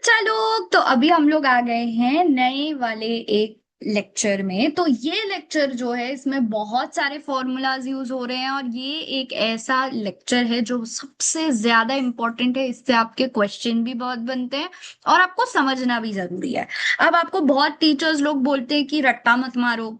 बच्चा लोग, तो अभी हम लोग आ गए हैं नए वाले एक लेक्चर में। तो ये लेक्चर जो है इसमें बहुत सारे फॉर्मूलाज यूज हो रहे हैं और ये एक ऐसा लेक्चर है जो सबसे ज्यादा इम्पोर्टेंट है। इससे आपके क्वेश्चन भी बहुत बनते हैं और आपको समझना भी जरूरी है। अब आपको बहुत टीचर्स लोग बोलते हैं कि रट्टा मत मारो,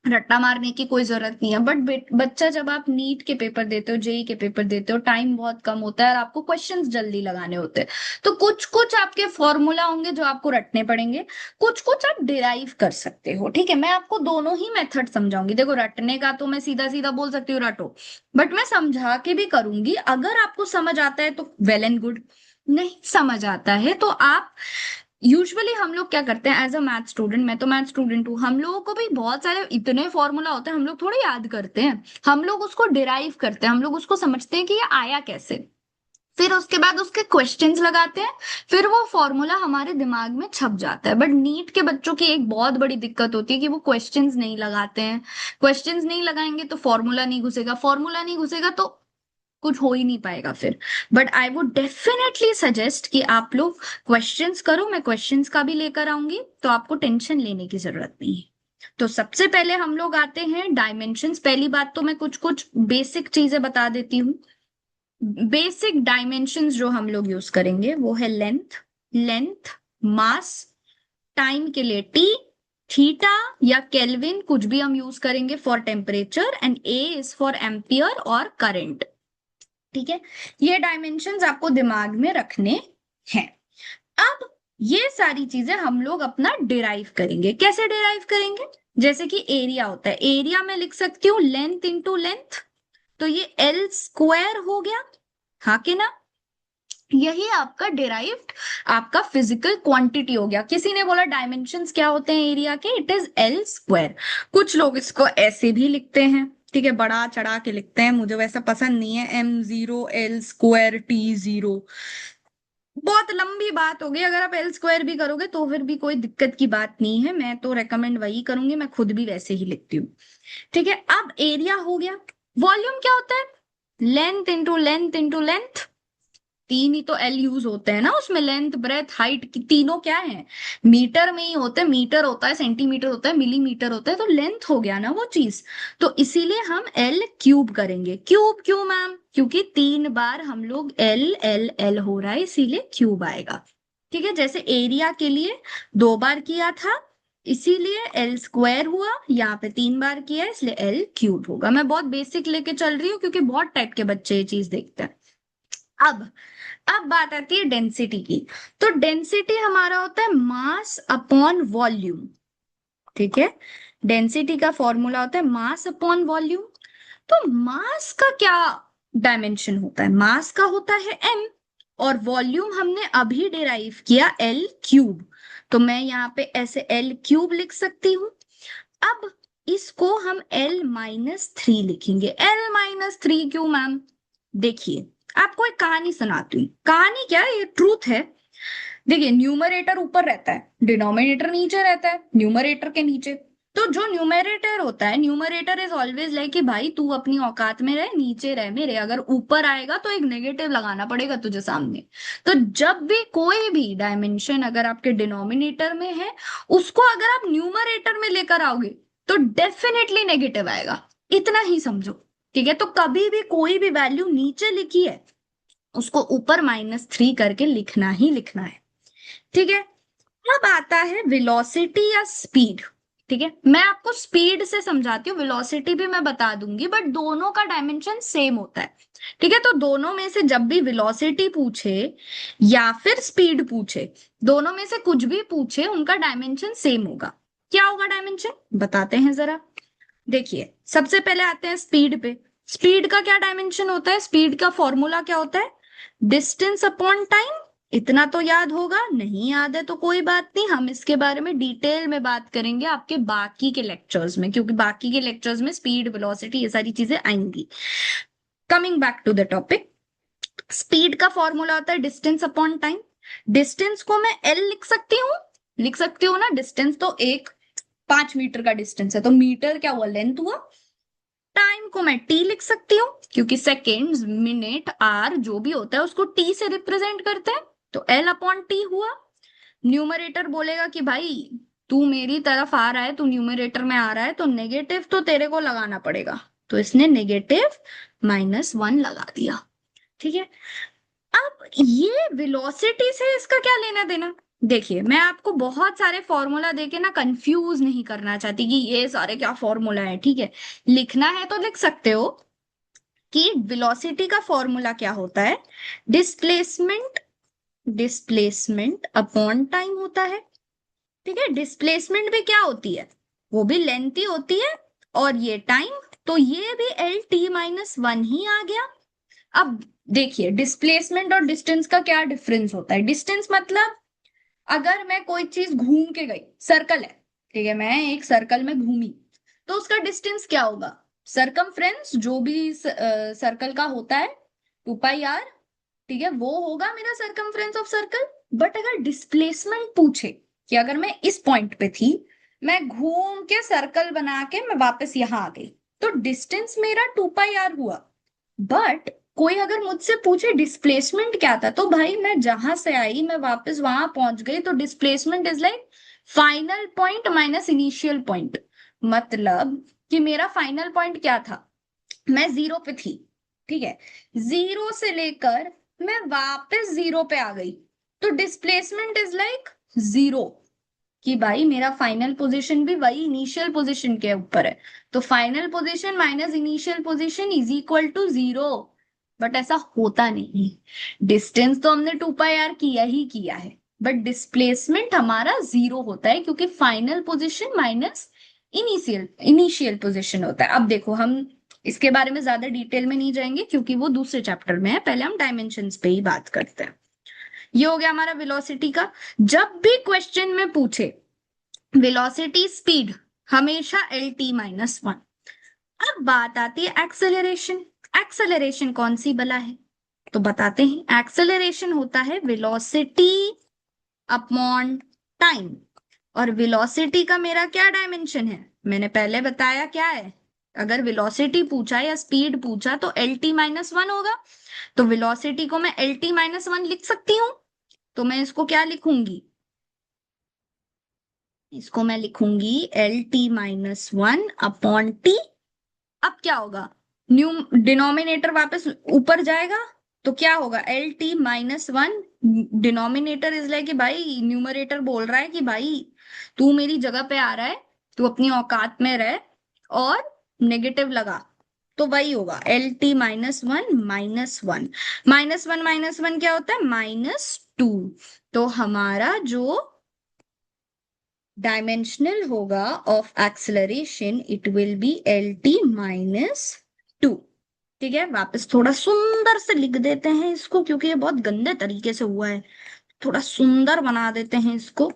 रट्टा मारने की कोई जरूरत नहीं है। बट बच्चा, जब आप नीट के पेपर देते हो, जेई के पेपर देते हो, टाइम बहुत कम होता है और आपको क्वेश्चंस जल्दी लगाने होते हैं। तो कुछ कुछ आपके फॉर्मूला होंगे जो आपको रटने पड़ेंगे, कुछ कुछ आप डिराइव कर सकते हो। ठीक है, मैं आपको दोनों ही मेथड समझाऊंगी। देखो, रटने का तो मैं सीधा सीधा बोल सकती हूँ रटो, बट मैं समझा के भी करूंगी। अगर आपको समझ आता है तो वेल एंड गुड, नहीं समझ आता है तो आप, यूजुअली हम लोग क्या करते हैं एज अ मैथ स्टूडेंट, मैं तो मैथ स्टूडेंट हूँ, हम लोगों को भी बहुत सारे इतने फॉर्मूला होते हैं, हम लोग थोड़े याद करते हैं। हम लोग उसको डिराइव करते हैं, हम लोग उसको समझते हैं कि ये आया कैसे। फिर उसके बाद उसके क्वेश्चंस लगाते हैं, फिर वो फॉर्मूला हमारे दिमाग में छप जाता है। बट नीट के बच्चों की एक बहुत बड़ी दिक्कत होती है कि वो क्वेश्चंस नहीं लगाते हैं। क्वेश्चंस नहीं लगाएंगे तो फॉर्मूला नहीं घुसेगा, फॉर्मूला नहीं घुसेगा तो कुछ हो ही नहीं पाएगा फिर। But I would definitely suggest कि आप लोग क्वेश्चंस करो, मैं क्वेश्चंस का भी लेकर आऊंगी, तो आपको टेंशन लेने की जरूरत नहीं है। तो सबसे पहले हम लोग आते हैं डायमेंशंस। पहली बात तो मैं कुछ कुछ बेसिक चीजें बता देती हूँ। बेसिक डायमेंशंस जो हम लोग यूज करेंगे वो है लेंथ, लेंथ, मास, टाइम के लिए टी, थीटा या केल्विन, कुछ भी हम यूज करेंगे for temperature, and A is for ampere और करंट। ठीक है, ये डायमेंशंस आपको दिमाग में रखने हैं। अब ये सारी चीजें हम लोग अपना डिराइव करेंगे। कैसे डिराइव करेंगे? जैसे कि एरिया होता है, एरिया में लिख सकती हूँ लेंथ इंटू लेंथ, तो ये एल स्क्वायर हो गया। हाँ कि ना? यही आपका डिराइव्ड, आपका फिजिकल क्वांटिटी हो गया। किसी ने बोला डायमेंशंस क्या होते हैं एरिया के, इट इज एल स्क्वायर। कुछ लोग इसको ऐसे भी लिखते हैं, ठीक है, बड़ा चढ़ा के लिखते हैं, मुझे वैसा पसंद नहीं है। M0 L स्क्वायर T0, बहुत लंबी बात होगी। अगर आप एल स्क्वायर भी करोगे तो फिर भी कोई दिक्कत की बात नहीं है, मैं तो रेकमेंड वही करूंगी, मैं खुद भी वैसे ही लिखती हूँ। ठीक है, अब एरिया हो गया। वॉल्यूम क्या होता है? Length into length into length. तीन ही तो एल यूज होते हैं ना उसमें, लेंथ, ब्रेथ, हाइट, तीनों क्या है, मीटर में ही होते हैं। मीटर होता है, सेंटीमीटर होता है, मिलीमीटर होता है, तो लेंथ हो गया ना वो चीज। तो इसीलिए हम एल क्यूब करेंगे। क्यूब क्यों मैम? क्योंकि 3 बार हम लोग एल एल एल हो रहा है, इसीलिए क्यूब आएगा। ठीक है, जैसे एरिया के लिए 2 बार किया था, इसीलिए एल स्क्वायर हुआ। यहाँ पे 3 बार किया है, इसलिए एल क्यूब होगा। मैं बहुत बेसिक लेके चल रही हूँ क्योंकि बहुत टाइप के बच्चे ये चीज देखते हैं। अब अब बात आती है डेंसिटी की। तो डेंसिटी हमारा होता है मास अपॉन वॉल्यूम। ठीक है, डेंसिटी का फॉर्मूला होता है मास अपॉन वॉल्यूम। तो मास का क्या डायमेंशन होता है? मास का होता है m, और वॉल्यूम हमने अभी डिराइव किया एल क्यूब, तो मैं यहाँ पे ऐसे एल क्यूब लिख सकती हूँ। अब इसको हम L-3 लिखेंगे। L-3 क्यों मैम? देखिए, आपको एक कहानी सुनाती हूँ। कहानी क्या है, ये ट्रूथ है। देखिए, न्यूमरेटर ऊपर रहता है, डिनोमिनेटर नीचे रहता है, न्यूमरेटर के नीचे। तो जो न्यूमरेटर होता है, न्यूमरेटर इज ऑलवेज लाइक कि भाई तू अपनी औकात में रह, नीचे रह मेरे। अगर ऊपर आएगा तो एक नेगेटिव लगाना पड़ेगा तुझे सामने। तो जब भी कोई भी डायमेंशन अगर आपके डिनोमिनेटर में है, उसको अगर आप न्यूमरेटर में लेकर आओगे तो डेफिनेटली नेगेटिव आएगा। इतना ही समझो। ठीक है, तो कभी भी कोई भी वैल्यू नीचे लिखी है, उसको ऊपर -3 करके लिखना ही लिखना है। ठीक है, अब आता है वेलोसिटी या स्पीड। ठीक है, मैं आपको स्पीड से समझाती हूँ, वेलोसिटी भी मैं बता दूंगी, बट दोनों का डायमेंशन सेम होता है। ठीक है, तो दोनों में से जब भी वेलोसिटी पूछे या फिर स्पीड पूछे, दोनों में से कुछ भी पूछे, उनका डायमेंशन सेम होगा। क्या होगा डायमेंशन, बताते हैं जरा। देखिए, सबसे पहले आते हैं स्पीड पे। स्पीड का क्या डायमेंशन होता है? स्पीड का फॉर्मूला क्या होता है? Distance upon time. इतना तो याद होगा, नहीं याद है तो कोई बात नहीं, हम इसके बारे में डिटेल में बात करेंगे आपके बाकी के लेक्चर्स में, क्योंकि बाकी के लेक्चर्स में स्पीड, वेलोसिटी, ये सारी चीजें आएंगी। Coming back to the topic, speed का फॉर्मूला होता है डिस्टेंस अपॉन टाइम। डिस्टेंस को मैं एल लिख सकती हूँ, लिख सकती हूँ ना। डिस्टेंस तो एक 5 मीटर का डिस्टेंस है, तो मीटर क्या हुआ, लेंथ हुआ। टाइम को मैं टी लिख सकती हूँ, क्योंकि सेकेंड्स, मिनट, आर जो भी होता है उसको टी से रिप्रेजेंट करते हैं, तो एल अपॉन टी हुआ। न्यूमरेटर बोलेगा कि भाई तू मेरी तरफ आ रहा है, तू न्यूमरेटर में आ रहा है, तो नेगेटिव तो तेरे को लगाना पड़ेगा। तो इसने -1 लगा दिया। ठीक है। अब ये वेलोसिटी से इसका क्या लेना देना। देखिए, मैं आपको बहुत सारे फॉर्मूला देके ना कंफ्यूज नहीं करना चाहती कि ये सारे क्या फॉर्मूला है। ठीक है, लिखना है तो लिख सकते हो कि वेलोसिटी का फॉर्मूला क्या होता है, डिस्प्लेसमेंट डिस्प्लेसमेंट अपॉन टाइम होता है। ठीक है, डिस्प्लेसमेंट भी क्या होती है, वो भी लेंथ ही होती है, और ये टाइम, तो ये भी LT-1 ही आ गया। अब देखिए, डिस्प्लेसमेंट और डिस्टेंस का क्या डिफरेंस होता है। डिस्टेंस मतलब अगर मैं कोई चीज घूम के गई, सर्कल है, ठीक है, मैं एक सर्कल में घूमी, तो उसका डिस्टेंस क्या होगा, सरकमफ्रेंस जो भी सर्कल का होता है, 2πr। ठीक है, वो होगा मेरा सरकमफ्रेंस ऑफ सर्कल। बट अगर डिस्प्लेसमेंट पूछे कि अगर मैं इस पॉइंट पे थी, मैं घूम के सर्कल बना के मैं वापस यहां आ गई, तो डिस्टेंस मेरा 2πr हुआ। बट कोई अगर मुझसे पूछे डिस्प्लेसमेंट क्या था, तो भाई मैं जहां से आई मैं वापस वहां पहुंच गई, तो displacement is like final point minus initial point. मतलब कि मेरा फाइनल पॉइंट क्या था, मैं 0 पे थी। ठीक है, 0 से लेकर मैं वापस 0 पे आ गई, तो डिस्प्लेसमेंट इज लाइक 0। कि भाई मेरा फाइनल पोजीशन भी वही इनिशियल पोजीशन के ऊपर है, तो final position minus initial position is equal to 0। But ऐसा होता नहीं, डिस्टेंस तो हमने 2πr किया ही किया है, बट डिस्प्लेसमेंट हमारा 0 होता है, क्योंकि final position minus initial initial position होता है। अब देखो, हम इसके बारे में ज्यादा डिटेल में नहीं जाएंगे क्योंकि वो दूसरे चैप्टर में है, पहले हम डायमेंशंस पे ही बात करते हैं। ये हो गया हमारा वेलोसिटी का। जब भी क्वेश्चन में पूछे वेलोसिटी स्पीड, हमेशा LT-1। अब बात आती है एक्सेलरेशन। एक्सेलरेशन कौन सी बला है, तो बताते हैं। एक्सेलरेशन होता है वेलोसिटी अपॉन टाइम। और वेलोसिटी का मेरा क्या डायमेंशन है, मैंने पहले बताया क्या है। अगर वेलोसिटी पूछा या स्पीड पूछा तो LT-1 होगा। तो वेलोसिटी को मैं LT-1 लिख सकती हूँ। तो मैं इसको क्या लिखूंगी, इसको मैं लिखूंगी LT-1 अपॉन T। अब क्या होगा, न्यू डिनोमिनेटर वापस ऊपर जाएगा, तो क्या होगा LT-1। डिनोमिनेटर इज लाइक कि भाई न्यूमरेटर बोल रहा है कि भाई तू मेरी जगह पे आ रहा है, तू अपनी औकात में रह, और नेगेटिव लगा, तो वही होगा LT-1 -1। -1 क्या होता है, -2। तो हमारा जो डायमेंशनल होगा of acceleration, it will be LT-2। ठीक है, वापस थोड़ा सुंदर से लिख देते हैं इसको, क्योंकि ये बहुत गंदे तरीके से हुआ है। थोड़ा सुंदर बना देते हैं इसको,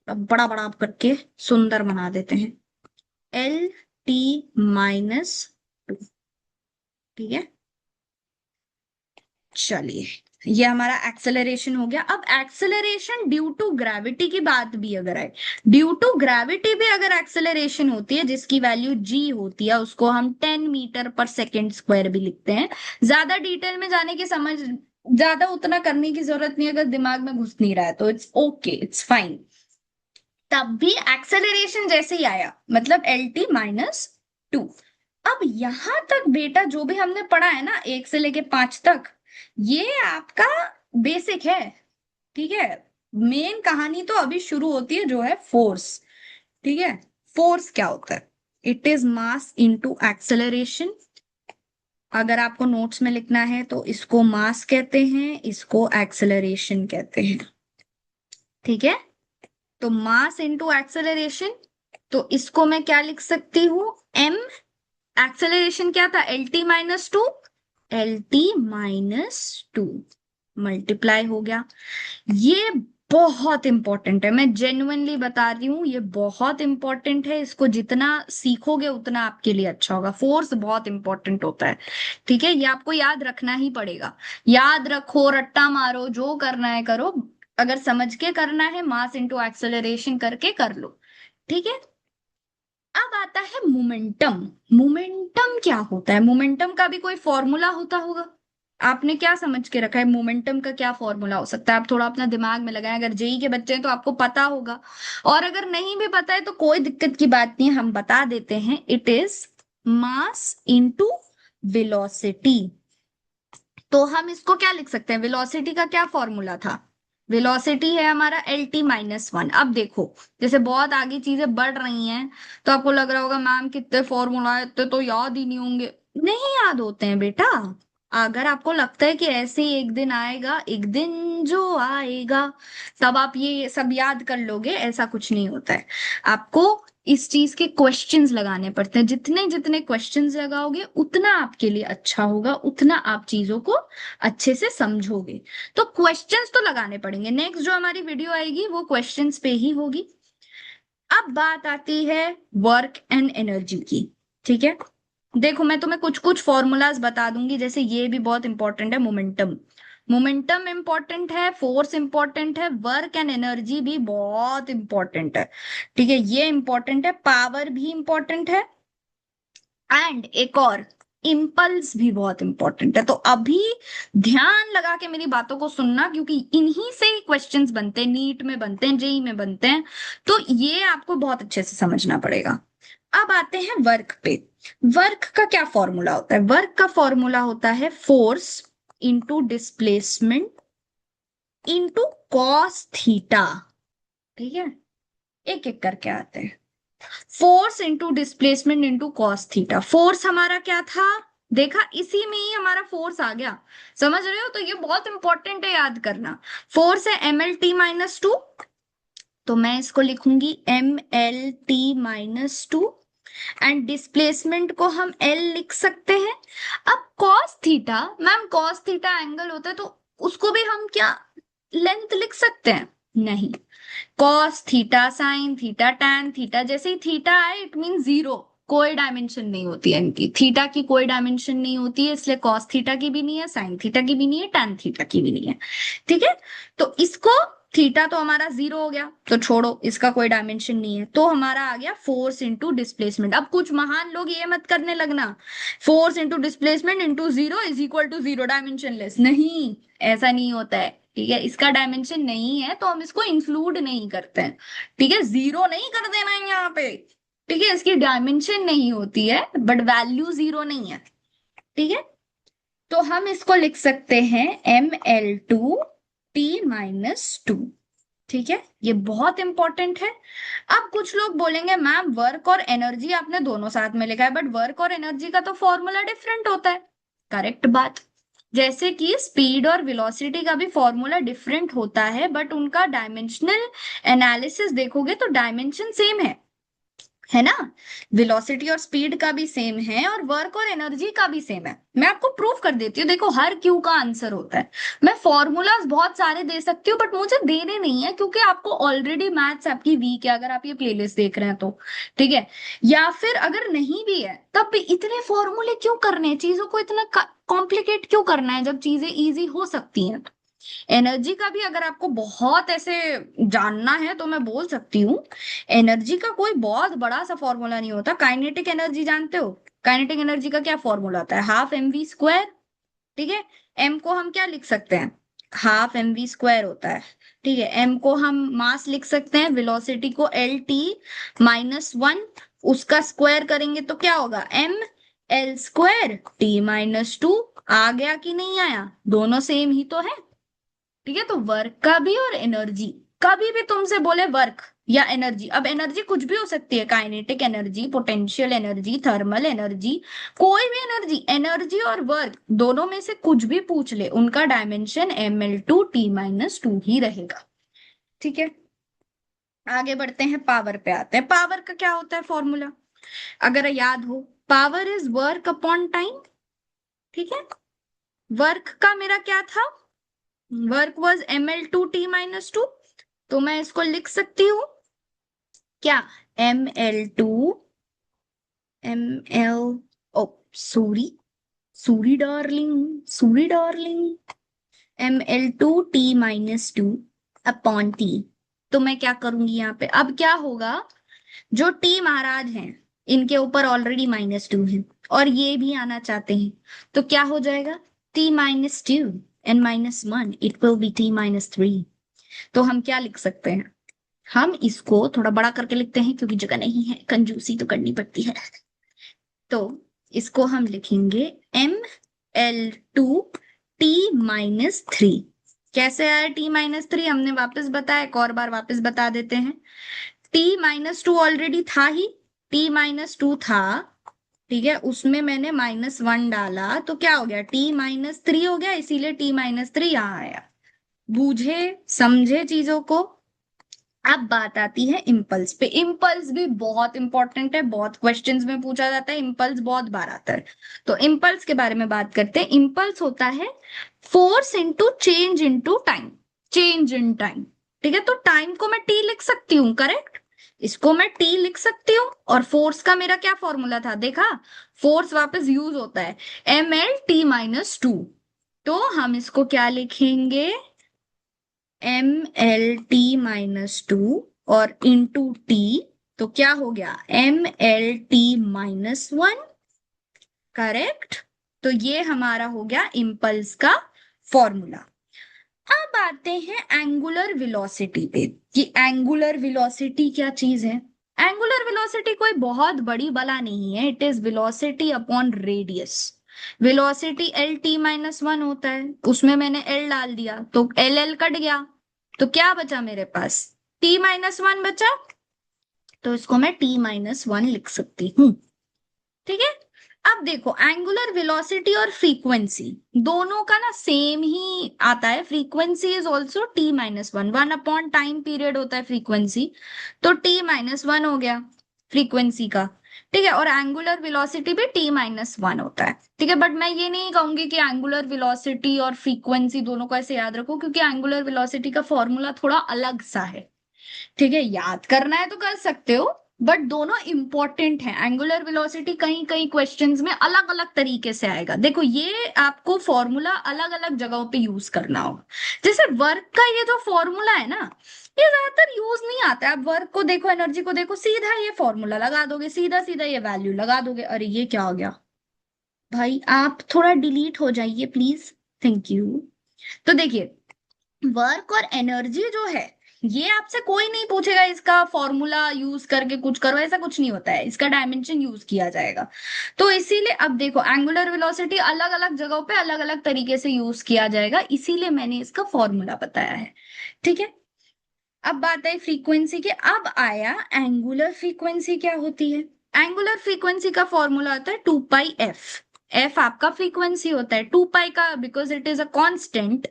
बड़ा बड़ा करके सुंदर बना देते हैं। LT-2। ठीक है, चलिए, ये हमारा एक्सेलरेशन हो गया। अब एक्सेलरेशन ड्यू टू ग्रेविटी की बात भी अगर है, ड्यू टू ग्रेविटी भी अगर एक्सेलरेशन होती है जिसकी वैल्यू g होती है, उसको हम 10 मीटर पर सेकेंड स्क्वायर भी लिखते हैं। ज्यादा डिटेल में जाने की समझ, ज्यादा उतना करने की जरूरत नहीं, अगर दिमाग में घुस नहीं रहा है तो इट्स ओके, इट्स फाइन। तब भी एक्सेलरेशन जैसे ही आया, मतलब LT-2। अब यहां तक बेटा जो भी हमने पढ़ा है ना, 1 से लेके 5 तक, ये आपका बेसिक है। ठीक है, मेन कहानी तो अभी शुरू होती है, जो है फोर्स। ठीक है, फोर्स क्या होता है, it is mass into acceleration. अगर आपको नोट्स में लिखना है तो इसको मास कहते हैं, इसको एक्सेलरेशन कहते हैं। ठीक है, तो मास इनटू एक्सेलरेशन, तो इसको मैं क्या लिख सकती हूँ, m। एक्सेलरेशन क्या था, LT-2। LT-2 मल्टीप्लाई हो गया। ये बहुत इंपॉर्टेंट है, मैं जेन्युइनली बता रही हूँ, ये बहुत इंपॉर्टेंट है। इसको जितना सीखोगे उतना आपके लिए अच्छा होगा। फोर्स बहुत इंपॉर्टेंट होता है। ठीक है, ये आपको याद रखना ही पड़ेगा। याद रखो, रट्टा मारो, जो करना है करो, अगर समझ के करना है मास इंटू एक्सेलरेशन करके कर लो। ठीक है, अब आता है मोमेंटम। मोमेंटम क्या होता है, मोमेंटम का भी कोई फॉर्मूला होता होगा। आपने क्या समझ के रखा है मोमेंटम का क्या फॉर्मूला हो सकता है? आप थोड़ा अपना दिमाग में लगाएं, अगर जेई के बच्चे हैं तो आपको पता होगा, और अगर नहीं भी पता है तो कोई दिक्कत की बात नहीं है, हम बता देते हैं। It is mass into velocity. तो हम इसको क्या लिख सकते हैं? वेलोसिटी का क्या फॉर्मूला था? वेलोसिटी है हमारा LT-1। अब देखो, जैसे बहुत आगे चीजें बढ़ रही हैं तो आपको लग रहा होगा मैम कितने फॉर्मूला है, इतने तो याद ही नहीं होंगे। नहीं याद होते हैं बेटा। अगर आपको लगता है कि ऐसे ही एक दिन आएगा, एक दिन जो आएगा तब आप ये सब याद कर लोगे, ऐसा कुछ नहीं होता है। आपको इस चीज के क्वेश्चंस लगाने पड़ते हैं। जितने जितने क्वेश्चंस लगाओगे उतना आपके लिए अच्छा होगा, उतना आप चीजों को अच्छे से समझोगे। तो क्वेश्चंस तो लगाने पड़ेंगे। नेक्स्ट जो हमारी वीडियो आएगी वो क्वेश्चंस पे ही होगी। अब बात आती है वर्क एंड एनर्जी की। ठीक है, देखो मैं तुम्हें कुछ कुछ फॉर्मूलाज बता दूंगी, जैसे ये भी बहुत इंपॉर्टेंट है, मोमेंटम। मोमेंटम इंपॉर्टेंट है, फोर्स इंपॉर्टेंट है, वर्क एंड एनर्जी भी बहुत इंपॉर्टेंट है। ठीक है, ये इंपॉर्टेंट है, पावर भी इंपॉर्टेंट है, एंड एक और इम्पल्स भी बहुत इंपॉर्टेंट है। तो अभी ध्यान लगा के मेरी बातों को सुनना, क्योंकि इन्हीं से ही क्वेश्चंस बनते हैं, नीट में बनते हैं, जेई में बनते हैं। तो ये आपको बहुत अच्छे से समझना पड़ेगा। अब आते हैं वर्क पे। वर्क का क्या फॉर्मूला होता है? वर्क का फॉर्मूला होता है force into displacement into cos theta. ठीक है, एक एक करके आते हैं। Force into displacement into cos theta. Force हमारा क्या था? देखा, इसी में ही हमारा फोर्स आ गया। समझ रहे हो? तो ये बहुत इंपॉर्टेंट है, याद करना। फोर्स है ML-T-2, तो मैं इसको लिखूंगी ML-T-2, एंड डिस्प्लेसमेंट को हम L लिख सकते हैं। अब cos theta, ma'am cos theta angle होता है, तो उसको भी हम क्या लेंथ लिख सकते हैं? नहीं। Cos theta, sine theta, tan theta, जैसे ही थीटा आए इट मीन जीरो। कोई डायमेंशन नहीं होती है इनकी, थीटा की कोई डायमेंशन नहीं होती है, इसलिए कॉस थीटा की भी नहीं है, साइन थीटा की भी नहीं है, टैन थीटा की भी नहीं है। ठीक है, तो इसको, थीटा तो हमारा जीरो हो गया तो छोड़ो, इसका कोई डायमेंशन नहीं है, तो हमारा आ गया फोर्स इंटू डिस्प्लेसमेंट। अब कुछ महान लोग ये मत करने लगना, force into displacement into zero is equal to zero, dimensionless नहीं, ऐसा नहीं होता है। ठीक है, इसका डायमेंशन नहीं है तो हम इसको इंक्लूड नहीं करते हैं। ठीक है, जीरो नहीं कर देना है यहाँ पे। ठीक है, इसकी डायमेंशन नहीं होती है बट वैल्यू जीरो नहीं है। ठीक है, तो हम इसको लिख सकते हैं ML-T-2। ठीक है, ये बहुत इंपॉर्टेंट है। अब कुछ लोग बोलेंगे मैम वर्क और एनर्जी आपने दोनों साथ में लिखा है, बट वर्क और एनर्जी का तो फॉर्मूला डिफरेंट होता है। करेक्ट बात। जैसे कि स्पीड और वेलोसिटी का भी फॉर्मूला डिफरेंट होता है, बट उनका डायमेंशनल एनालिसिस देखोगे तो डायमेंशन सेम है ना। वेलोसिटी और स्पीड का भी सेम है, और वर्क और एनर्जी का भी सेम है। मैं आपको प्रूफ कर देती हूँ, देखो हर क्यू का आंसर होता है। मैं फॉर्मूलाज बहुत सारे दे सकती हूँ बट मुझे देने नहीं है, क्योंकि आपको ऑलरेडी मैथ्स आपकी वीक है, अगर आप ये प्लेलिस्ट देख रहे हैं तो। ठीक है, या फिर अगर नहीं भी है तब भी इतने फॉर्मूले क्यों करने हैं? चीजों को इतना कॉम्प्लिकेट क्यों करना है जब चीजें इजी हो सकती हैं? एनर्जी का भी अगर आपको बहुत ऐसे जानना है तो मैं बोल सकती हूँ। एनर्जी का कोई बहुत बड़ा सा फॉर्मूला नहीं होता। काइनेटिक एनर्जी जानते हो? काइनेटिक एनर्जी का क्या फॉर्मूला होता है? Half mv²। ठीक है, m को हम क्या लिख सकते हैं? हाफ mv² होता है। ठीक है, m को हम मास लिख सकते हैं, वेलोसिटी को LT-1, उसका स्क्वायर करेंगे तो क्या होगा? ML²T-2। आ गया कि नहीं आया? दोनों सेम ही तो है। ठीक है, तो वर्क का भी और एनर्जी, कभी भी तुमसे बोले वर्क या एनर्जी, अब एनर्जी कुछ भी हो सकती है, kinetic energy, potential energy, thermal energy, कोई भी एनर्जी, एनर्जी और वर्क दोनों में से कुछ भी पूछ ले, उनका डायमेंशन ML-T-2 ही रहेगा। ठीक है, आगे बढ़ते हैं, पावर पे आते हैं। पावर का क्या होता है फॉर्मूला? अगर याद हो, power is work upon time. ठीक है, वर्क का मेरा क्या था? वर्क वॉज ML-T-2, तो मैं इसको लिख सकती हूँ क्या? ML, oh sorry, sorry darling, sorry darling, ML-T-2 upon T. तो मैं क्या करूंगी यहाँ पे? अब क्या होगा, जो टी महाराज हैं इनके ऊपर ऑलरेडी -2 है और ये भी आना चाहते हैं, तो क्या हो जाएगा? t minus 2 and minus 1, it will be t minus 3. तो हम क्या लिख सकते हैं? हम इसको थोड़ा बड़ा करके लिखते हैं क्योंकि जगह नहीं है, कंजूसी तो करनी पड़ती है। तो इसको हम लिखेंगे ml2t-3। कैसे आया t-3? हमने वापस बताया, एक और बार वापस बता देते हैं। t-2 ऑलरेडी था ही, t-2 था, ठीक है, उसमें मैंने -1 डाला तो क्या हो गया, t-3 हो गया, इसीलिए t-3 यहाँ आया। बूझे समझे चीजों को। अब बात आती है इम्पल्स पे। इम्पल्स भी बहुत इंपॉर्टेंट है, बहुत क्वेश्चंस में पूछा जाता है, इम्पल्स बहुत बार आता है। तो इम्पल्स के बारे में बात करते हैं। इम्पल्स होता है force into change into time, change in time. ठीक है, तो टाइम को मैं टी लिख सकती हूँ, करेक्ट, इसको मैं टी लिख सकती हूँ। और फोर्स का मेरा क्या फॉर्मूला था, देखा, फोर्स वापस यूज होता है, ml t-2। तो हम इसको क्या लिखेंगे, ml t-2 और इंटू टी, तो क्या हो गया, ml t-1, करेक्ट। तो ये हमारा हो गया इम्पल्स का फॉर्मूला। अब आते हैं एंगुलर वेलोसिटी पे कि एंगुलर वेलोसिटी क्या चीज है। एंगुलर वेलोसिटी कोई बहुत बड़ी बला नहीं है, it is velocity upon radius. Velocity LT-1 होता है, उसमें मैंने L डाल दिया तो LL कट गया, तो क्या बचा मेरे पास, T-1 बचा, तो इसको मैं T-1 लिख सकती हूँ। ठीक है, अब देखो एंगुलर वेलोसिटी और फ्रीक्वेंसी दोनों का ना सेम ही आता है। Frequency is also T-1, 1 time period होता है फ्रीक्वेंसी, तो T-1 हो गया फ्रीक्वेंसी का। ठीक है, और एंगुलर वेलोसिटी भी T-1 होता है। ठीक है, बट मैं ये नहीं कहूंगी कि एंगुलर वेलोसिटी और फ्रीक्वेंसी दोनों को ऐसे याद रखो, क्योंकि एंगुलर वेलोसिटी का फॉर्मूला थोड़ा अलग सा है। ठीक है, याद करना है तो कर सकते हो, बट दोनों इंपॉर्टेंट हैं। एंगुलर वेलोसिटी कहीं कहीं क्वेश्चंस में अलग अलग तरीके से आएगा। देखो ये आपको फॉर्मूला अलग अलग जगहों पे यूज करना होगा। जैसे वर्क का ये जो फॉर्मूला है ना, ये ज्यादातर यूज नहीं आता है। आप वर्क को देखो, एनर्जी को देखो, सीधा ये फॉर्मूला लगा दोगे, सीधा सीधा ये वैल्यू लगा दोगे। अरे ये क्या हो गया भाई, आप थोड़ा डिलीट हो जाइए प्लीज, थैंक यू। तो देखिए, वर्क और एनर्जी जो है, ये आपसे कोई नहीं पूछेगा इसका फॉर्मूला यूज करके कुछ करो, ऐसा कुछ नहीं होता है, इसका डायमेंशन यूज किया जाएगा। तो इसीलिए अब देखो एंगुलर वेलोसिटी अलग अलग जगहों पे अलग अलग तरीके से यूज किया जाएगा, इसीलिए मैंने इसका फॉर्मूला बताया है। ठीक है, अब बात आई फ्रीक्वेंसी की। अब आया एंगुलर फ्रीक्वेंसी क्या होती है। एंगुलर फ्रीक्वेंसी का फॉर्मूला होता है 2πf। एफ आपका फ्रीक्वेंसी होता है, 2π का because it is a constant.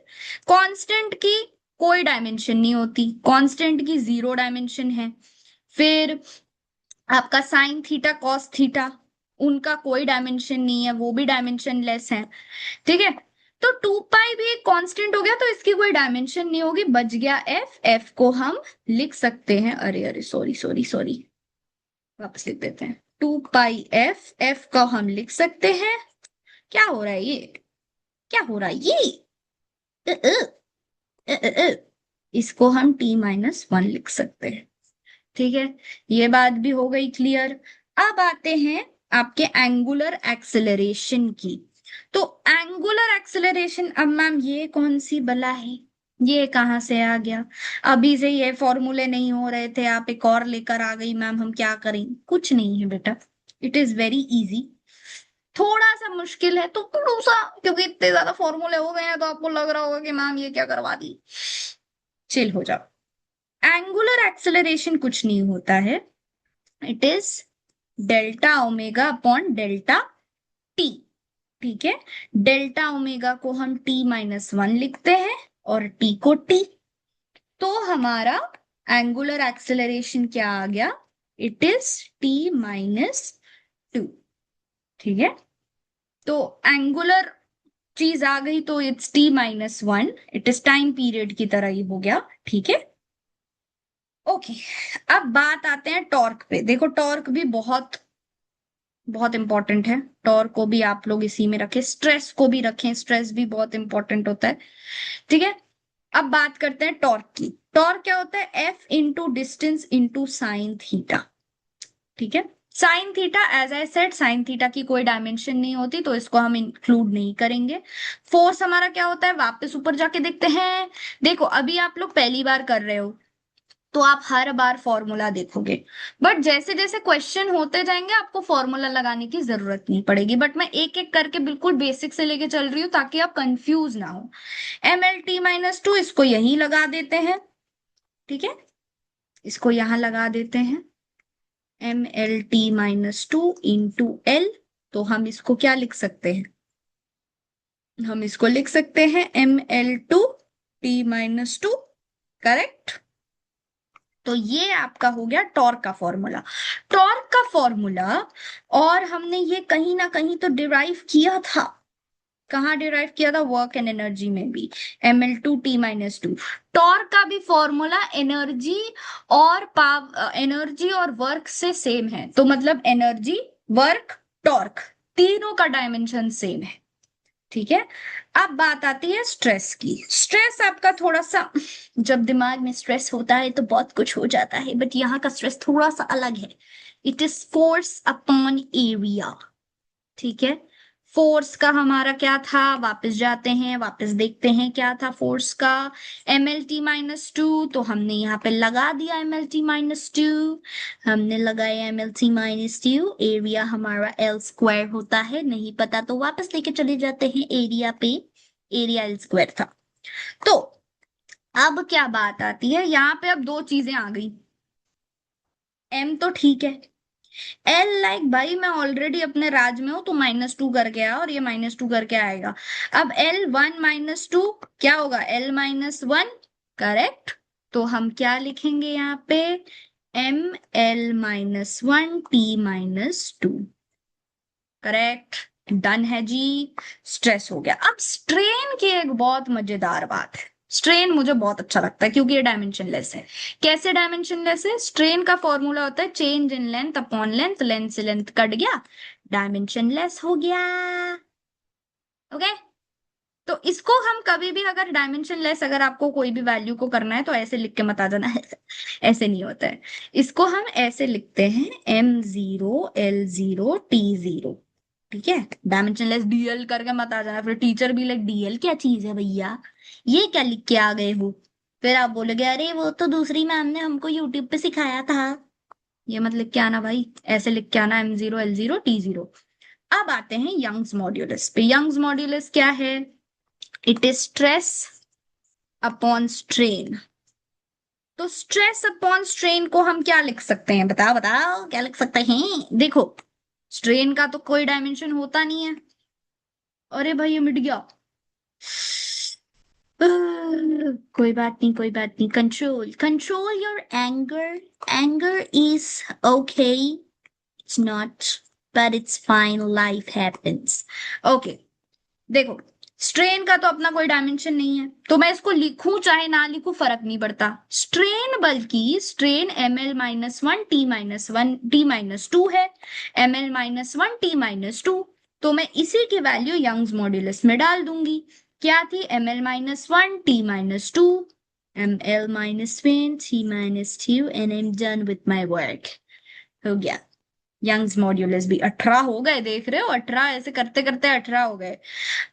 Constant की कोई डायमेंशन नहीं होती, कांस्टेंट की 0 डायमेंशन है। फिर आपका साइन थीटा कॉस थीटा, उनका कोई डायमेंशन नहीं है, वो भी डायमेंशन लेस है। ठीक है, तो 2π भी एक कांस्टेंट हो गया, तो इसकी कोई डायमेंशन नहीं होगी, बच गया एफ। एफ को हम लिख सकते हैं, अरे अरे सॉरी सॉरी सॉरी, वापस लिख देते हैं, 2πf। एफ को हम लिख सकते हैं, क्या हो रहा है ये, क्या हो रहा है ये, अ, अ, अ, अ, अ। इसको हम T-1 लिख सकते हैं। ठीक है, ये बात भी हो गई क्लियर। अब आते हैं आपके एंगुलर एक्सेलरेशन की। तो एंगुलर एक्सेलरेशन, अब मैम ये कौन सी बला है, ये कहाँ से आ गया, अभी से ये फॉर्मूले नहीं हो रहे थे, आप एक और लेकर आ गई मैम, हम क्या करें। कुछ नहीं है बेटा, इट इज वेरी इजी। थोड़ा सा मुश्किल है तो थोड़ा सा, क्योंकि इतने ज्यादा फॉर्मूले हो गए हैं तो आपको लग रहा होगा कि मैम ये क्या करवा दी। चिल हो जाओ। एंगुलर एक्सेलरेशन कुछ नहीं होता है, it is delta omega upon delta T. ठीक है, डेल्टा ओमेगा को हम T-1 लिखते हैं और टी को टी। तो हमारा एंगुलर एक्सेलरेशन क्या आ गया, इट इज T-2। ठीक है, तो एंगुलर चीज आ गई तो it's T-1, it is time period की तरह ही हो गया। ठीक है, ओके। अब बात आते हैं टॉर्क पे। देखो टॉर्क भी बहुत बहुत इंपॉर्टेंट है, टॉर्क को भी आप लोग इसी में रखें, स्ट्रेस को भी रखें, स्ट्रेस भी बहुत इंपॉर्टेंट होता है। ठीक है, अब बात करते हैं टॉर्क की। टॉर्क क्या होता है, F into distance into sine theta. ठीक है, sine theta, as I said, sine theta की कोई डायमेंशन नहीं होती तो इसको हम इंक्लूड नहीं करेंगे। फोर्स हमारा क्या होता है, वापस ऊपर जाके देखते हैं। देखो अभी आप लोग पहली बार कर रहे हो तो आप हर बार फॉर्मूला देखोगे, बट जैसे जैसे क्वेश्चन होते जाएंगे आपको फॉर्मूला लगाने की जरूरत नहीं पड़ेगी, बट मैं एक एक करके बिल्कुल बेसिक से लेके चल रही हूँ ताकि आप कंफ्यूज ना हो। MLT-2 इसको यहीं लगा देते हैं, ठीक है, इसको यहां लगा देते हैं। MLT-2 इंटू एल, तो हम इसको क्या लिख सकते हैं, हम इसको लिख सकते हैं ML2T-2, करेक्ट। तो ये आपका हो गया टॉर्क का फॉर्मूला। टॉर्क का फॉर्मूला, और हमने ये कहीं ना कहीं तो डिराइव किया था। कहाँ डिराइव किया था, वर्क एंड एनर्जी में भी। ML2T-2, टॉर्क का भी फॉर्मूला एनर्जी और एनर्जी और वर्क से सेम है, तो मतलब एनर्जी, वर्क, टॉर्क, तीनों का डायमेंशन सेम है, ठीक है। अब बात आती है स्ट्रेस की। स्ट्रेस आपका थोड़ा सा, जब दिमाग में स्ट्रेस होता है तो बहुत कुछ हो जाता है, बट यहाँ का स्ट्रेस थोड़ा सा अलग है। It is force upon area, ठीक है। फोर्स का हमारा क्या था, वापस जाते हैं, वापस देखते हैं क्या था फोर्स का। MLT-2, तो हमने यहाँ पे लगा दिया MLT-2, हमने लगाया MLT-2। एरिया हमारा L² होता है, नहीं पता तो वापस लेके चले जाते हैं एरिया पे, एरिया L² था। तो अब क्या बात आती है यहाँ पे, अब दो चीजें आ गई। M तो ठीक है, एल लाइक भाई मैं ऑलरेडी अपने राज में हूं तो -2 करके आ, और ये -2 करके आएगा। अब L1-2 क्या होगा, L-1, करेक्ट। तो हम क्या लिखेंगे यहाँ पे, ML-1T-2, करेक्ट। डन है जी, स्ट्रेस हो गया। अब स्ट्रेन की एक बहुत मजेदार बात है, स्ट्रेन मुझे बहुत अच्छा लगता है क्योंकि ये डायमेंशनलेस है। कैसे डायमेंशनलेस है, स्ट्रेन का फॉर्मूला होता है change in length upon length, length से लेंथ कट गया, डायमेंशनलेस हो गया, ओके। तो इसको हम कभी भी अगर डायमेंशनलेस, अगर आपको कोई भी वैल्यू को करना है तो ऐसे लिख के मत आ जाना है। ऐसे नहीं होता है, इसको हम ऐसे लिखते हैं M0L0T0, ठीक है। डायमेंशनलेस DL करके मत आ जाना, फिर टीचर भी लाइक DL क्या चीज है भैया, ये क्या लिख के आ गए हो, फिर आप बोलोगे अरे वो तो दूसरी मैम ने हमको यूट्यूब पे सिखाया था। ये मत लिख के आना भाई, ऐसे लिख के आना M0L0T0। अब आते हैं यंग्स मॉड्यूलस पे। यंग्स मॉड्यूलस क्या है, it is stress upon strain. तो स्ट्रेस अपॉन स्ट्रेन को हम क्या लिख सकते हैं, बताओ बताओ क्या लिख सकते हैं। देखो स्ट्रेन का तो कोई डायमेंशन होता नहीं है, अरे भाई ये मिट गया। कोई बात नहीं, कोई बात नहीं, control control your anger, anger is okay, it's not, but it's fine, life happens, okay. देखो स्ट्रेन का तो अपना कोई डायमेंशन नहीं है, तो मैं इसको लिखूं चाहे ना लिखूं फर्क नहीं पड़ता। स्ट्रेन, बल्कि स्ट्रेन ML-1T-1T-2 है, ML-1T-2, तो मैं इसी की वैल्यू यंग्स मॉड्यूलस में डाल दूंगी। क्या थी, ML-1T-2, ML-1T-2, and I am done with my work, हो गया। यंग्स मॉड्यूलस भी 18 हो गए, देख रहे हो, 18 ऐसे करते करते 18 हो गए।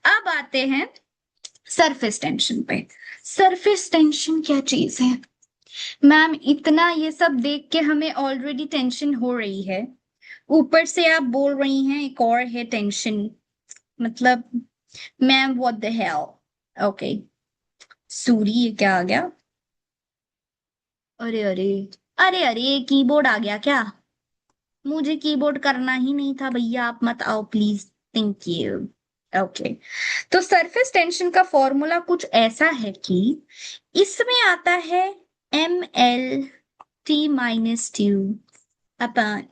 अब आते हैं सरफेस टेंशन पे। सरफेस टेंशन क्या चीज है मैम, इतना ये सब देख के हमें ऑलरेडी टेंशन हो रही है, ऊपर से आप बोल रही हैं एक और है टेंशन, मतलब ma'am what the hell. Okay Suri, ये क्या आ गया, अरे अरे, अरे अरे कीबोर्ड आ गया क्या, मुझे कीबोर्ड करना ही नहीं था भैया, आप मत आओ प्लीज, थैंक यू। ओके, तो सरफेस टेंशन का फॉर्मूला कुछ ऐसा है कि इसमें आता है ML-T-2 upon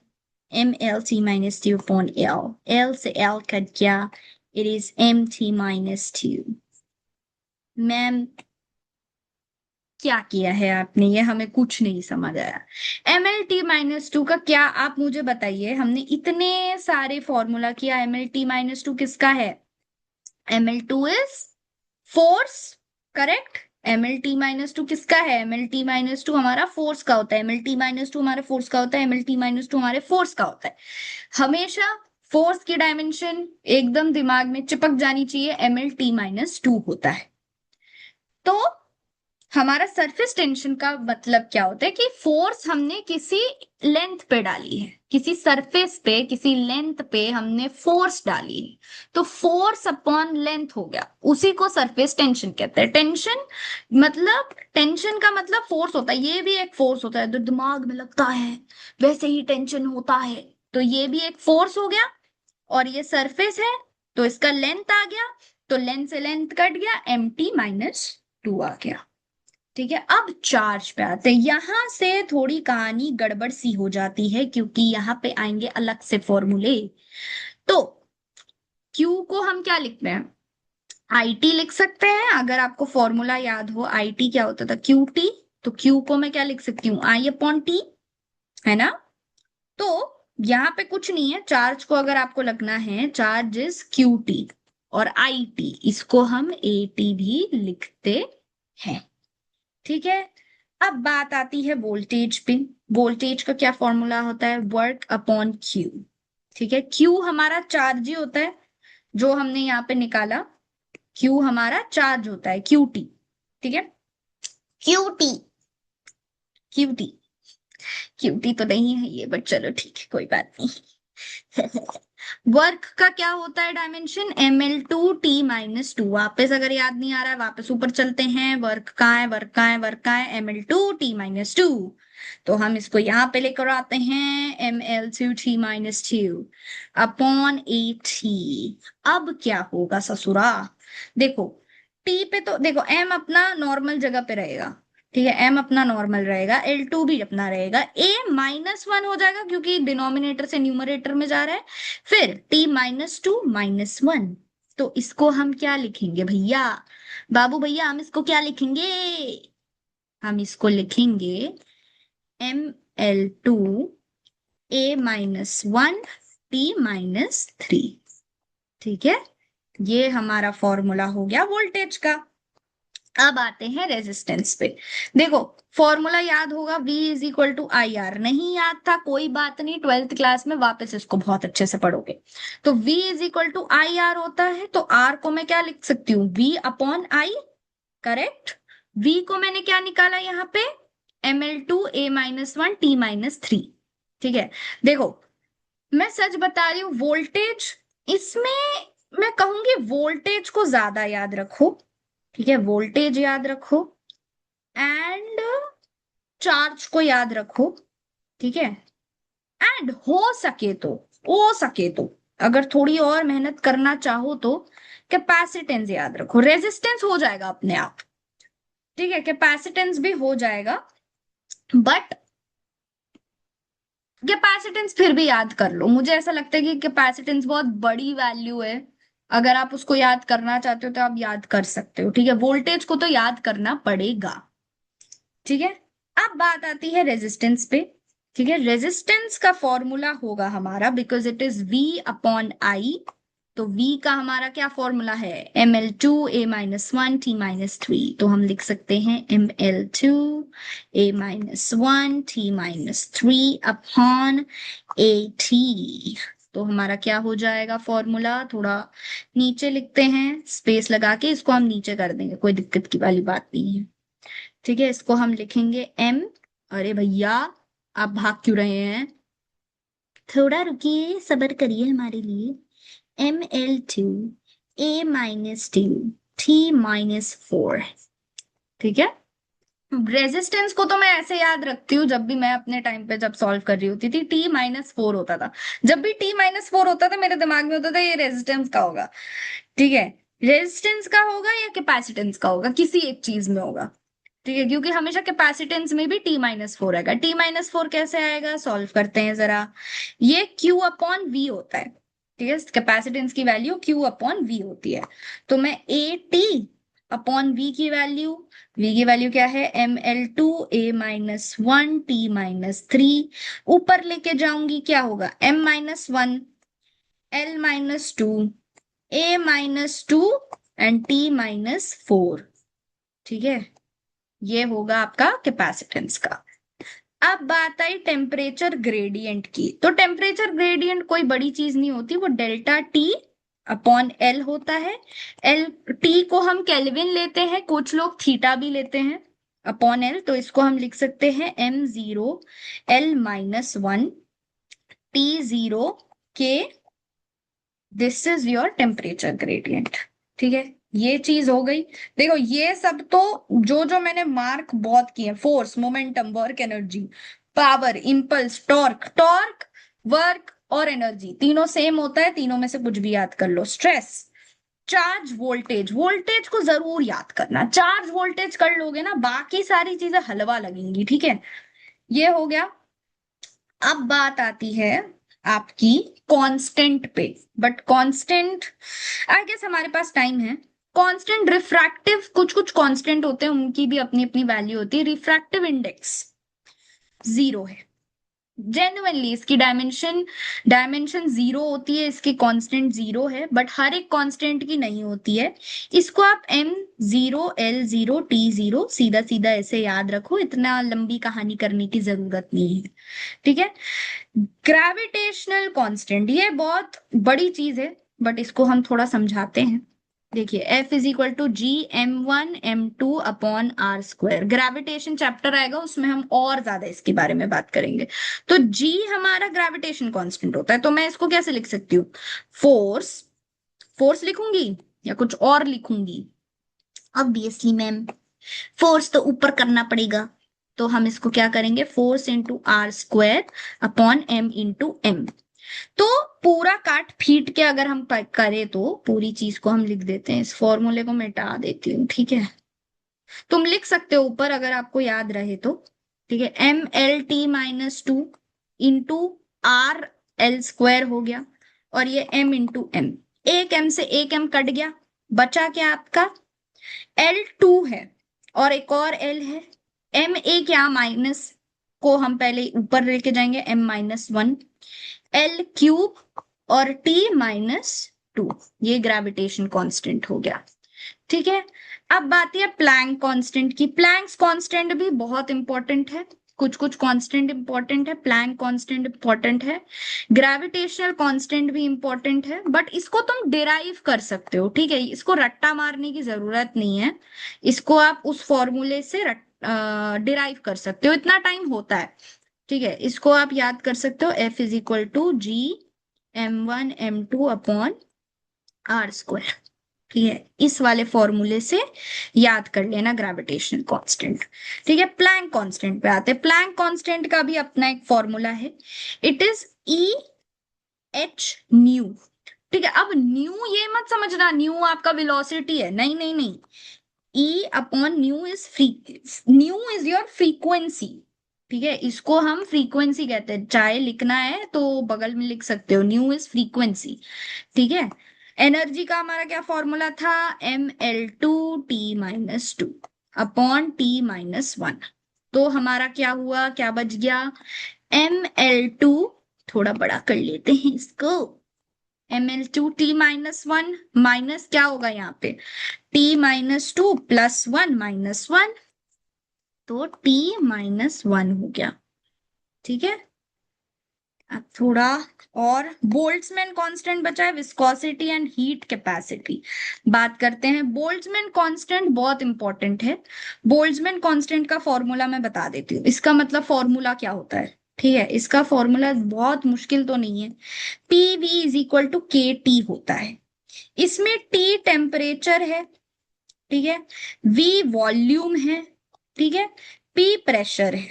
ML-T-2 upon L, L से L कट गया, इट इज MT-2। मैम क्या किया है आपने, ये हमें कुछ नहीं समझ आया। ML-T-2 का क्या, आप मुझे बताइए, हमने इतने सारे फॉर्मूला किया, ML-T-2 किसका है, ML2 is force, correct, Mlt-2 किसका है? Mlt-2 हमारा फोर्स का होता है, Mlt-2 हमारे फोर्स का होता है, Mlt-2 हमारे फोर्स का होता है। हमेशा फोर्स की डायमेंशन एकदम दिमाग में चिपक जानी चाहिए, Mlt-2 होता है। तो हमारा सरफेस टेंशन का मतलब क्या होता है कि फोर्स हमने किसी लेंथ पे डाली है, किसी सरफेस पे, किसी लेंथ पे हमने फोर्स डाली है, तो फोर्स अपॉन लेंथ हो गया, उसी को सरफेस टेंशन कहते हैं। टेंशन का मतलब फोर्स होता है, ये भी एक फोर्स होता है जो दिमाग में लगता है, वैसे ही टेंशन होता है, तो ये भी एक फोर्स हो गया। और ये सरफेस है तो इसका लेंथ आ गया, तो लेंथ से लेंथ कट गया, Mt-2 आ गया। ठीक है, अब चार्ज पे आते हैं। यहां से थोड़ी कहानी गड़बड़ सी हो जाती है क्योंकि यहां पे आएंगे अलग से फॉर्मूले। तो Q को हम क्या लिखते हैं? IT लिख सकते हैं। अगर आपको फॉर्मूला याद हो, IT क्या होता था? QT। तो Q को मैं क्या लिख सकती हूँ? I/T, है ना? तो यहाँ पे कुछ नहीं है, चार्ज को अगर आपको लगना है, चार्ज इज QT और IT, इसको हम AT भी लिखते हैं। ठीक है, अब बात आती है वोल्टेज पे। वोल्टेज का क्या फॉर्मूला होता है? Work upon Q. ठीक है, क्यू हमारा चार्ज ही होता है, जो हमने यहाँ पे निकाला, क्यू हमारा चार्ज होता है, QT। ठीक है, QT, QT, QT तो नहीं है ये, बट चलो ठीक है, कोई बात नहीं। वर्क का क्या होता है डायमेंशन? Ml-T-2। वापस अगर याद नहीं आ रहा है, वापस ऊपर चलते हैं। वर्क कहाँ है? वर्क कहाँ है? वर्क कहाँ है? Ml-T-2। तो हम इसको यहाँ पे लेकर आते हैं, Ml-T-2 अपॉन AT। अब क्या होगा ससुरा? देखो, T पे तो देखो M अपना नॉर्मल जगह पे रहेगा। ठीक है, M अपना नॉर्मल रहेगा, L2 भी अपना रहेगा, A-1 हो जाएगा क्योंकि डिनोमिनेटर से न्यूमरेटर में जा रहा है। फिर T-2 - 1, तो इसको हम क्या लिखेंगे भैया? बाबू भैया, हम इसको क्या लिखेंगे? हम इसको लिखेंगे Ml-2 A-1 ठीक है, ये हमारा फॉर्मूला हो गया वोल्टेज का। अब आते हैं रेजिस्टेंस पे। देखो, फॉर्मूला याद होगा, V = IR। नहीं याद था कोई बात नहीं, 12th क्लास में वापस इसको बहुत अच्छे से पढ़ोगे। तो V = IR होता है, तो R को मैं क्या लिख सकती हूँ? V/I। करेक्ट। V को मैंने क्या निकाला यहाँ पे? Ml-2 A-1 T-3। ठीक है, देखो, मैं सच बता रही हूँ, वोल्टेज इसमें मैं कहूंगी वोल्टेज को ज्यादा याद रखो। ठीक है, वोल्टेज याद रखो एंड चार्ज को याद रखो। ठीक है, एंड हो सके तो अगर थोड़ी और मेहनत करना चाहो तो कैपेसिटेंस याद रखो। रेजिस्टेंस हो जाएगा अपने आप, ठीक है, कैपेसिटेंस भी हो जाएगा, बट कैपेसिटेंस फिर भी याद कर लो। मुझे ऐसा लगता है कि कैपेसिटेंस बहुत बड़ी वैल्यू है, अगर आप उसको याद करना चाहते हो तो आप याद कर सकते हो। ठीक है, वोल्टेज को तो याद करना पड़ेगा। ठीक है, अब बात आती है रेजिस्टेंस पे। ठीक है, रेजिस्टेंस का फॉर्मूला होगा हमारा, बिकॉज इट इज V/I, तो V का हमारा क्या फॉर्मूला है? Ml-2 A-1 T-3। तो हम लिख सकते हैं Ml-2 A-1 T-3 upon AT। तो हमारा क्या हो जाएगा फॉर्मूला? थोड़ा नीचे लिखते हैं, स्पेस लगा के इसको हम नीचे कर देंगे, कोई दिक्कत की वाली बात नहीं है। ठीक है, इसको हम लिखेंगे M। अरे भैया, आप भाग क्यों रहे हैं? थोड़ा रुकिए, सब्र करिए हमारे लिए। Ml-2 A-2 T-4। ठीक है, रेजिस्टेंस को तो मैं ऐसे याद रखती हूँ, जब भी मैं अपने टाइम पे जब सॉल्व कर रही होती थी, T-4 होता था। जब भी T-4 होता था, मेरे दिमाग में होता था ये रेजिस्टेंस का होगा। ठीक है, रेजिस्टेंस का होगा या कैपेसिटेंस का होगा, किसी एक चीज में होगा। ठीक है, क्योंकि हमेशा कैपेसिटेंस में भी T-4 आएगा। T-4 कैसे आएगा? सॉल्व करते हैं जरा। ये Q/V होता है। ठीक है, कैपेसिटेंस की वैल्यू Q/V होती है। तो मैं AT/V की वैल्यू, V की वैल्यू क्या है? Ml-2 A-1 T-3 ऊपर लेके जाऊंगी, क्या होगा? M-1 L-2 A-2 and T-4। ठीक है, ये होगा आपका कैपेसिटेंस का। अब बात आई टेम्परेचर ग्रेडियंट की। तो टेम्परेचर ग्रेडियंट कोई बड़ी चीज नहीं होती, वो डेल्टा टी अपॉन एल होता है। एल, टी को हम केल्विन लेते हैं, कुछ लोग थीटा भी लेते हैं, अपॉन एल। तो इसको हम लिख सकते हैं m0 L-1 T0 के, this is your temperature gradient. ठीक है, ये चीज हो गई। देखो ये सब तो जो जो मैंने मार्क बहुत किए, force, momentum, work, energy, power, impulse, torque, work और एनर्जी, तीनों सेम होता है, तीनों में से कुछ भी याद कर लो। स्ट्रेस, चार्ज, वोल्टेज, वोल्टेज को जरूर याद करना, चार्ज वोल्टेज कर लोगे ना, बाकी सारी चीजें हलवा लगेंगी। ठीक है, ये हो गया। अब बात आती है आपकी कांस्टेंट पे, बट कांस्टेंट आई गेस हमारे पास टाइम है। कांस्टेंट रिफ्रैक्टिव, कुछ कुछ कांस्टेंट होते हैं, उनकी भी अपनी अपनी वैल्यू होती है। रिफ्रैक्टिव इंडेक्स 0 है, जेन्युइनली इसकी डायमेंशन डायमेंशन 0 होती है, इसकी कांस्टेंट 0 है, बट हर एक कांस्टेंट की नहीं होती है। इसको आप m0 L0 T0 सीधा सीधा ऐसे याद रखो, इतना लंबी कहानी करने की जरूरत नहीं है। ठीक है, ग्रेविटेशनल कांस्टेंट ये बहुत बड़ी चीज है, बट इसको हम थोड़ा समझाते हैं। देखिए F = G m1 m2/r²। Gravitation chapter आएगा, उसमें हम और ज्यादा इसके बारे में बात करेंगे। तो G हमारा ग्रेविटेशन कांस्टेंट होता है, तो मैं इसको कैसे लिख सकती हूँ? फोर्स, फोर्स लिखूंगी या कुछ और लिखूंगी? ऑब्वियसली मैम, फोर्स तो ऊपर करना पड़ेगा, तो हम इसको क्या करेंगे? Force into r² upon m/m। तो पूरा काट फीट के अगर हम करें तो पूरी चीज को हम लिख देते हैं, इस फॉर्मूले को मिटा देती हूँ। ठीक है, तुम लिख सकते हो ऊपर अगर आपको याद रहे तो। ठीक है, mLT-2 इंटू RL² हो गया, और ये m/m, एक m से एक m कट गया, बचा क्या आपका? L2 है और एक और L है। m एक यहाँ माइनस को हम पहले ऊपर लेके जाएंगे, m-1, L³ और T-2, ये ग्रेविटेशन कांस्टेंट हो गया। ठीक है, अब बात है प्लैंक कांस्टेंट की। प्लैंक्स कांस्टेंट भी बहुत इंपॉर्टेंट है, कुछ कुछ कांस्टेंट इंपॉर्टेंट है, प्लैंक कांस्टेंट इंपॉर्टेंट है, ग्रेविटेशनल कांस्टेंट भी इंपॉर्टेंट है, बट इसको तुम डिराइव कर सकते हो। ठीक है, इसको रट्टा मारने की जरूरत नहीं है, इसको आप उस फॉर्मूले से डिराइव कर सकते हो, इतना टाइम होता है। ठीक है, इसको आप याद कर सकते हो, F = G m1 m2/r²। ठीक है, इस वाले फॉर्मूले से याद कर लेना ग्रेविटेशनल कांस्टेंट। ठीक है, प्लैंक कांस्टेंट पे आते हैं। प्लैंक कांस्टेंट का भी अपना एक फॉर्मूला है, इट इज Ehν। ठीक है, अब न्यू ये मत समझना न्यू आपका वेलोसिटी है, नहीं नहीं नहीं, न्यू इज योर फ्रीक्वेंसी। ठीक है, इसको हम फ्रीक्वेंसी कहते हैं, चाहे लिखना है तो बगल में लिख सकते हो, न्यू इज फ्रीक्वेंसी। ठीक है, एनर्जी का हमारा क्या फॉर्मूला था? mL2T-2 upon T-1। तो हमारा क्या हुआ, क्या बच गया? mL2, थोड़ा बड़ा कर लेते हैं इसको, mL2T-1 माइनस क्या होगा यहाँ पे? T-2 +1 - 1, तो T-1 हो गया। ठीक है, अब थोड़ा और बोल्ट्जमैन कांस्टेंट बचा है, विस्कोसिटी एंड हीट कैपेसिटी। बात करते हैं, बोल्ट्जमैन कांस्टेंट बहुत इंपॉर्टेंट है। बोल्ट्जमैन कांस्टेंट का फॉर्मूला मैं बता देती हूँ, इसका मतलब फॉर्मूला क्या होता है? ठीक है, इसका फॉर्मूला बहुत मुश्किल तो नहीं है, PV = KT होता है। इसमें T टेम्परेचर है, ठीक है, V वॉल्यूम है, ठीक है, P प्रेशर है।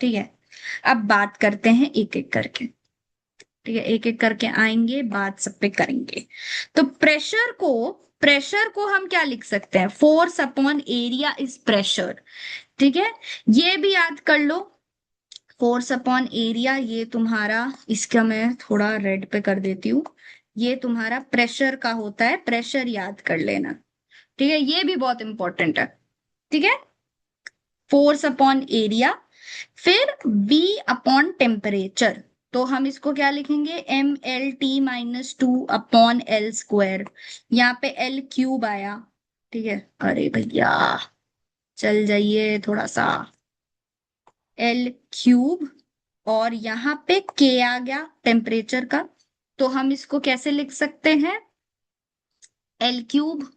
ठीक है, अब बात करते हैं एक एक करके। ठीक है, एक एक करके आएंगे, बात सब पे करेंगे। तो प्रेशर को हम क्या लिख सकते हैं? Force upon area is pressure. ठीक है, ये भी याद कर लो, फोर्स अपॉन एरिया, ये तुम्हारा, इसका मैं थोड़ा रेड पे कर देती हूँ, ये तुम्हारा प्रेशर का होता है, प्रेशर याद कर लेना। ठीक है, ये भी बहुत इंपॉर्टेंट है। ठीक है, फोर्स अपॉन एरिया, फिर V अपॉन टेम्परेचर, तो हम इसको क्या लिखेंगे? mLT-2 upon L²। यहाँ पे L³ आया। ठीक है, अरे भैया चल जाइए थोड़ा सा। एल क्यूब, और यहाँ पे के आ गया टेम्परेचर का, तो हम इसको कैसे लिख सकते हैं? एल क्यूब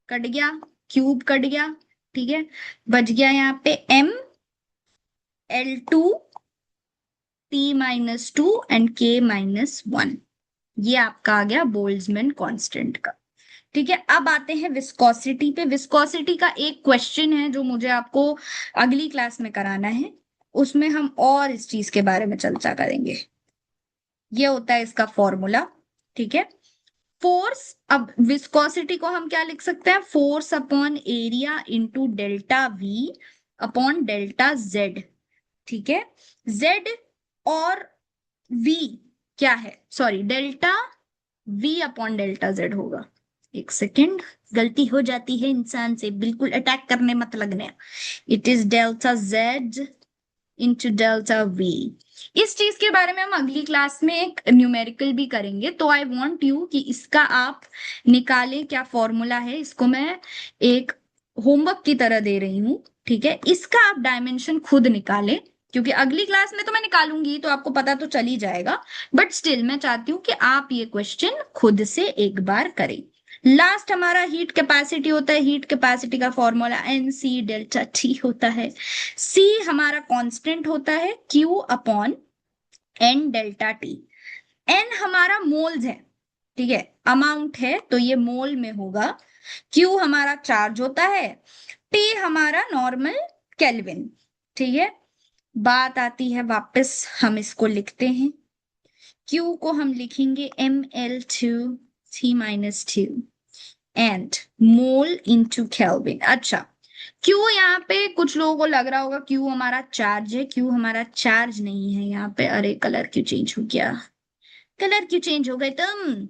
कट गया, क्यूब कट गया, ठीक है, बच गया यहाँ पे M L2 T-2 and K-1। ये आपका आ गया बोल्ट्जमैन कांस्टेंट का। ठीक है, अब आते हैं विस्कोसिटी पे। विस्कोसिटी का एक क्वेश्चन है जो मुझे आपको अगली क्लास में कराना है, उसमें हम और इस चीज के बारे में चर्चा करेंगे। ये होता है इसका फॉर्मूला। ठीक है, फोर्स, अब विस्कोसिटी को हम क्या लिख सकते हैं? Force upon area into delta we upon delta Z. ठीक है, जेड और वी क्या है? Sorry, delta we upon delta Z होगा। एक सेकेंड, गलती हो जाती है इंसान से, बिल्कुल अटैक करने मत लगने। It is delta Z into delta we. इस चीज के बारे में हम अगली क्लास में एक न्यूमेरिकल भी करेंगे, तो आई वांट यू कि इसका आप निकालें क्या फॉर्मूला है। इसको मैं एक होमवर्क की तरह दे रही हूँ, ठीक है, इसका आप डायमेंशन खुद निकालें, क्योंकि अगली क्लास में तो मैं निकालूंगी तो आपको पता तो चल ही जाएगा, बट स्टिल मैं चाहती हूँ कि आप ये क्वेश्चन खुद से एक बार करें। लास्ट हमारा हीट कैपेसिटी होता है। हीट कैपेसिटी का formula N C delta T होता है। सी हमारा कांस्टेंट होता है, Q upon N delta T. N हमारा मोल्स है, ठीक है, अमाउंट है, तो ये मोल में होगा। क्यू हमारा चार्ज होता है, टी हमारा नॉर्मल केल्विन। ठीक है, बात आती है वापस, हम इसको लिखते हैं। क्यू को हम लिखेंगे Ml2T-2 and mole into kelvin. अच्छा, क्यू यहाँ पे कुछ लोगों को लग रहा होगा क्यू हमारा चार्ज है। क्यू हमारा चार्ज नहीं है यहाँ पे। अरे कलर क्यों चेंज हो गया? कलर क्यों चेंज हो गए तुम?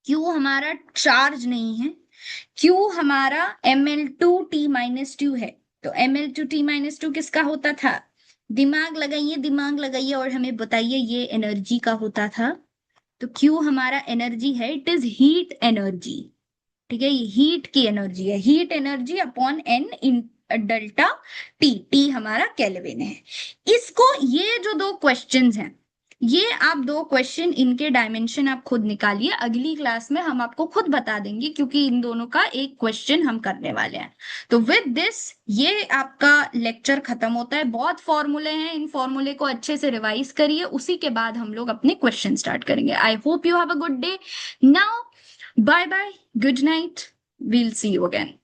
क्यू हमारा चार्ज नहीं है। क्यू हमारा Ml2T-2 है। तो Ml2T-2 किसका होता था? दिमाग लगाइए, दिमाग लगाइए और हमें बताइए, ये एनर्जी का होता था। तो क्यू हमारा एनर्जी है, इट इज हीट एनर्जी। ठीक है, ये हीट की एनर्जी है, हीट एनर्जी अपॉन एन इन डेल्टा टी। टी हमारा केल्विन है। इसको, ये जो दो क्वेश्चंस हैं, ये आप दो क्वेश्चन, इनके डायमेंशन आप खुद निकालिए। अगली क्लास में हम आपको खुद बता देंगे, क्योंकि इन दोनों का एक क्वेश्चन हम करने वाले हैं। तो विद दिस ये आपका लेक्चर खत्म होता है। बहुत फॉर्मूले हैं, इन फॉर्मूले को अच्छे से रिवाइज करिए, उसी के बाद हम लोग अपने क्वेश्चन स्टार्ट करेंगे। I hope you have a good day now. Bye bye. Good night. We'll see you again.